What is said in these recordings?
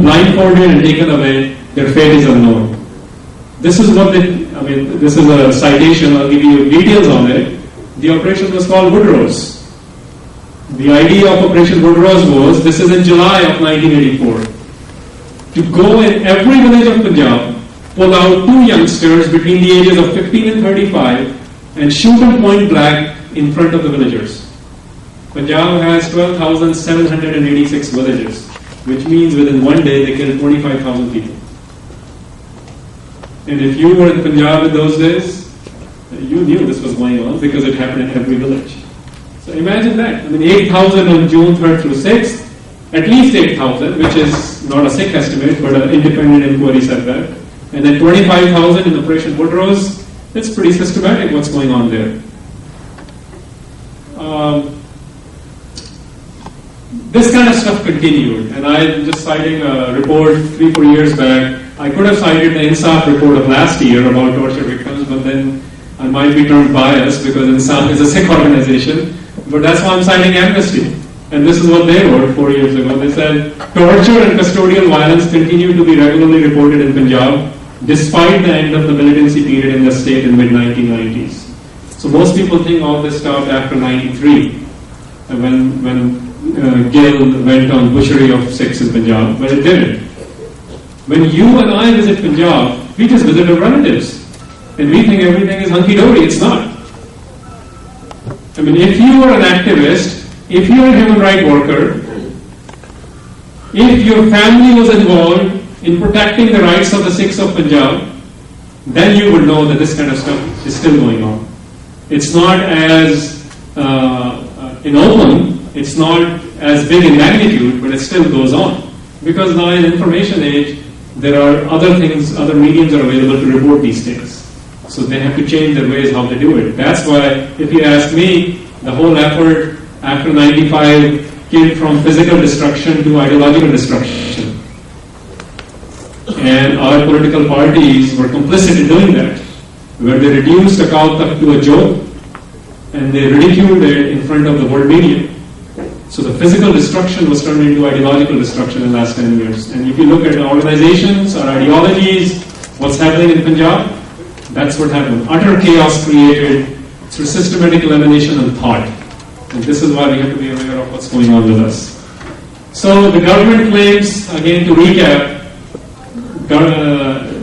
blindfolded and taken away. Their fate is unknown. This is what this is a citation, I'll give you details on it. The operation was called Woodrose. The idea of Operation Woodrose was, this is in July of 1984, to go in every village of Punjab, pull out two youngsters between the ages of 15 and 35 and shoot them point blank in front of the villagers. Punjab has 12,786 villages, which means within one day they killed 25,000 people. And if you were in Punjab in those days, you knew this was going on because it happened in every village. So imagine that. 8,000 on June 3rd through 6th, at least 8,000, which is not a sick estimate, but an independent inquiry said that. And then 25,000 in Operation Woodrose. It's pretty systematic what's going on there. This kind of stuff continued, and I'm just citing a report 3-4 years back. I could have cited the INSAF report of last year about torture victims, but then I might be termed biased because INSAF is a sick organization. But that's why I'm citing Amnesty. And this is what they wrote 4 years ago. They said, torture and custodial violence continue to be regularly reported in Punjab, despite the end of the militancy period in the state in mid-1990s. So most people think all this stopped after 93, when Gill went on butchery of Sikhs in Punjab, but it didn't. When you and I visit Punjab, we just visit our relatives, and we think everything is hunky-dory. It's not. If you are an activist, if you are a human rights worker, if your family was involved in protecting the rights of the Sikhs of Punjab, then you would know that this kind of stuff is still going on. It's not as in open, it's not as big in magnitude, but it still goes on. Because now in information age, there are other things, other mediums are available to report these things. So they have to change their ways how they do it. That's why, if you ask me, the whole effort after 95 came from physical destruction to ideological destruction. And our political parties were complicit in doing that, where they reduced Akal Takht to a joke and they ridiculed it in front of the world media. So the physical destruction was turned into ideological destruction in the last 10 years. And if you look at organizations or ideologies, what's happening in Punjab, that's what happened. Utter chaos created through systematic elimination and thought. And this is why we have to be aware of what's going on with us. So the government claims, again to recap,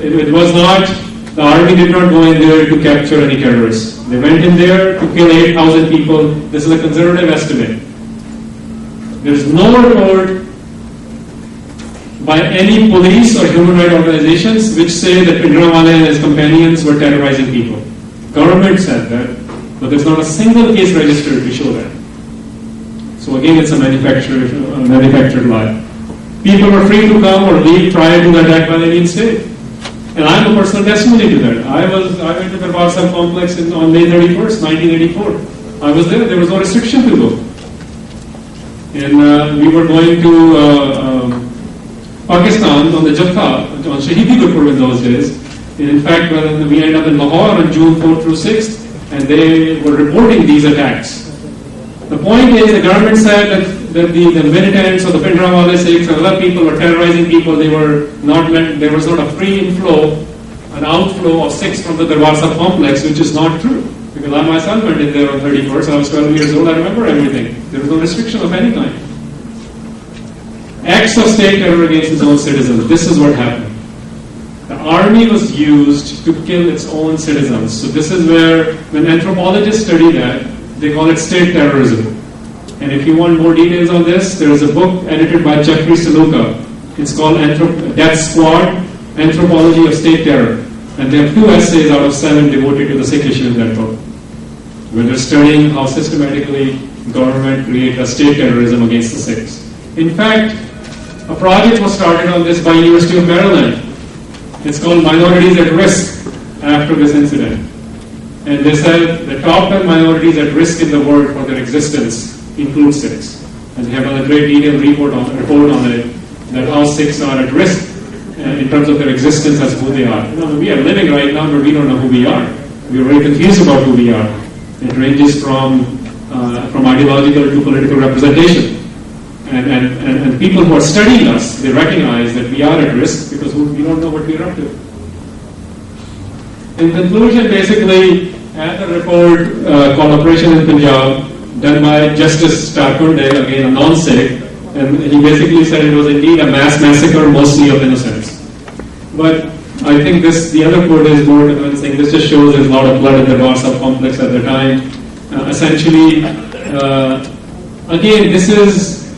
it was not, the army did not go in there to capture any terrorists. They went in there to kill 8,000 people. This is a conservative estimate. There is no report by any police or human rights organizations which say that Bhindranwale and his companions were terrorizing people. Government said that, but there's not a single case registered to show that. So again, it's a manufactured lie. People were free to come or leave prior to the attack by the Indian state. And I'm a personal testimony to that. I went to the Darbar Sahib complex on May 31st, 1984. I was there was no restriction to go. And we were going to Pakistan on the Jatha, on Shahidi Gurpurab in those days. And in fact, we ended up in Lahore on June 4th through 6th, and they were reporting these attacks. The point is, the government said that the militants or the Bhindranwale Sikhs and other people were terrorizing people. There was not a free inflow, an outflow of Sikhs from the Darbar Sahib complex, which is not true. Because I myself went in there on 31st, I was 12 years old, I remember everything. There was no restriction of any kind. Acts of state terror against its own citizens. This is what happened. The army was used to kill its own citizens. So this is where, when anthropologists study that, they call it state terrorism. And if you want more details on this, there is a book edited by Jeffrey Saluka. It's called Death Squad, Anthropology of State Terror. And they have 2 essays out of 7 devoted to the Sikh issue in that book, where they're studying how systematically government created a state terrorism against the Sikhs. In fact, a project was started on this by University of Maryland. It's called Minorities at Risk after this incident. And they said the top 10 minorities at risk in the world for their existence include Sikhs. And they have done a great detailed report on it, that how Sikhs are at risk in terms of their existence as who they are. We are living right now, but we don't know who we are. We are very confused about who we are. It ranges from ideological to political representation. And people who are studying us, they recognize that we are at risk because we don't know what we are up to. In conclusion, basically, I had a report called Operation in Punjab, done by Justice Tarkunde, again a non-Sikh, and he basically said it was indeed a mass massacre, mostly of innocents. But I think the other quote is more convincing. This just shows there's a lot of blood in the Darbar Sahib complex at the time. Essentially, again, this is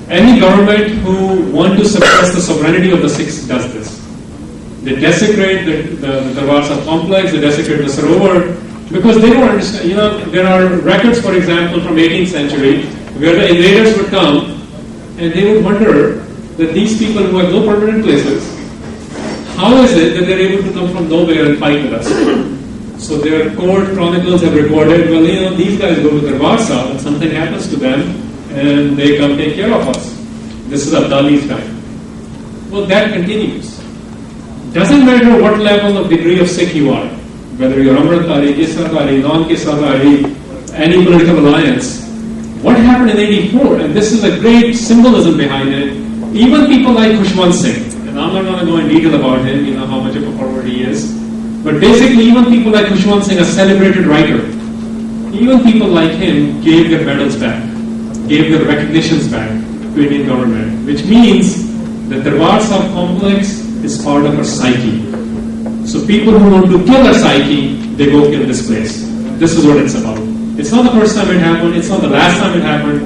any government who want to suppress the sovereignty of the Sikhs does this. They desecrate the Darbar Sahib complex, they desecrate the Sarovar, because they don't understand. You know, there are records, for example, from 18th century, where the invaders would come, and they would wonder that these people who have no permanent places, how is it that they're able to come from nowhere and fight with us? So their court chronicles have recorded, well, you know, these guys go to Darbar Sahib, and something happens to them, and they come take care of us. This is Abdali's time. Well, that continues. Doesn't matter what level of degree of Sikh you are, whether you're Amritdhari, Kissadhari, non-Kissadhari, any political alliance. What happened in 84, and this is a great symbolism behind it, even people like Khushwant Singh, and I'm not going to go in detail about him, you know how much of a forward he is, but basically even people like Khushwant Singh, a celebrated writer, even people like him gave their medals back, gave their recognitions back to Indian government, which means that the Darbar Sahib complex is part of our psyche. So people who want to kill our psyche, they go kill this place. This is what it's about. It's not the first time it happened, it's not the last time it happened.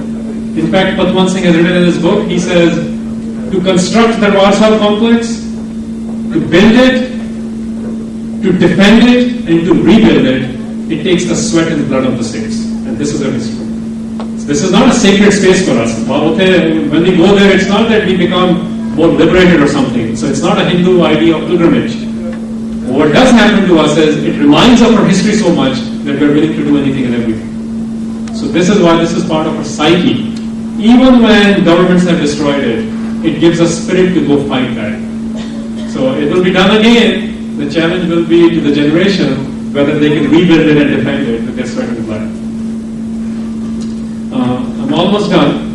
In fact, Patwan Singh has written in his book, he says, to construct the Darbar Sahib complex, to build it, to defend it, and to rebuild it, it takes the sweat and blood of the Sikhs. And this is our history. So this is not a sacred space for us. When we go there, it's not that we become more liberated or something. So it's not a Hindu idea of pilgrimage. What does happen to us is it reminds of our history so much that we're willing to do anything and everything. So this is why this is part of our psyche. Even when governments have destroyed it, it gives us spirit to go fight back. So it will be done again. The challenge will be to the generation whether they can rebuild it and defend it with their sweat and blood. I'm almost done.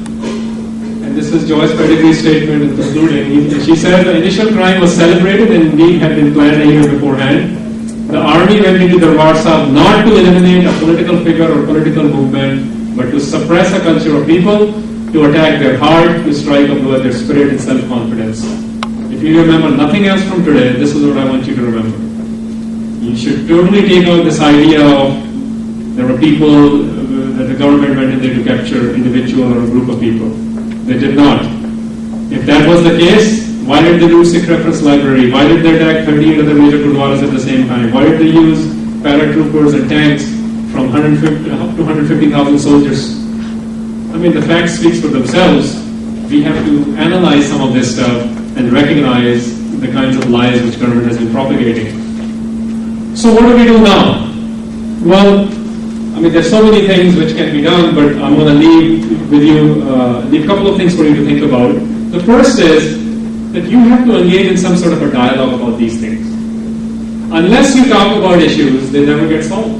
And this is Joyce Pedigree's statement in concluding. She said the initial crime was celebrated and indeed had been planned a year beforehand. The army went into Darbar Sahib not to eliminate a political figure or political movement, but to suppress a culture of people, to attack their heart, to strike a blow at their spirit and self-confidence. If you remember nothing else from today, this is what I want you to remember. You should totally take out this idea of there were people that the government went in there to capture individual or a group of people. They did not. If that was the case, why did they do Sikh reference library? Why did they attack 38 other major gurdwaras at the same time? Why did they use paratroopers and tanks from 150 up to 150,000 soldiers? I mean, the facts speak for themselves. We have to analyze some of this stuff and recognize the kinds of lies which government has been propagating. So what do we do now? Well, I mean, there's so many things which can be done, but I'm going to leave with you a couple of things for you to think about. The first is that you have to engage in some sort of a dialogue about these things. Unless you talk about issues, they never get solved.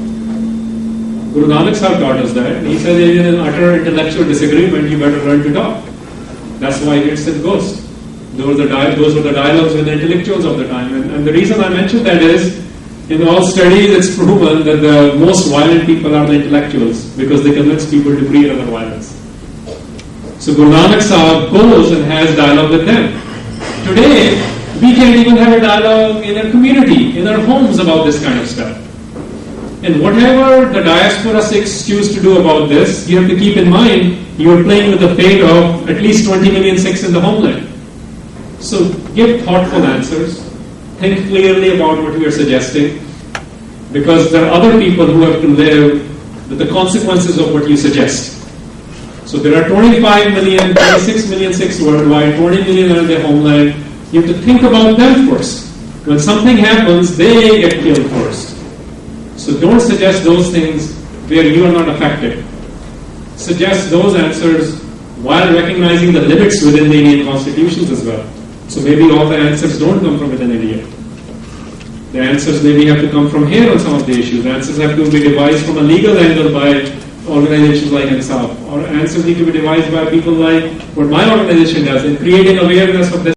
Guru Nanak Sahib taught us that. He said, in an utter intellectual disagreement, you better learn to talk. That's why it's a ghost. Those were the dialogues with the intellectuals of the time. And the reason I mentioned that is, in all studies, it's proven that the most violent people are the intellectuals because they convince people to create other violence. So Guru Nanak Sahib goes and has dialogue with them. Today, we can't even have a dialogue in our community, in our homes about this kind of stuff. And whatever the diaspora Sikhs choose to do about this, you have to keep in mind, you are playing with the fate of at least 20 million Sikhs in the homeland. So give thoughtful answers. Think clearly about what we are suggesting, because there are other people who have to live with the consequences of what you suggest. So there are 25 million, 26 million Sikhs worldwide, 20 million are in their homeland. You have to think about them first. When something happens, they get killed first. So don't suggest those things where you are not affected. Suggest those answers while recognizing the limits within the Indian constitutions as well. So maybe all the answers don't come from within India. The answers maybe have to come from here on some of the issues. The answers have to be devised from a legal angle by organizations like NSAP, or answers need to be devised by people like what my organization does in creating awareness of this.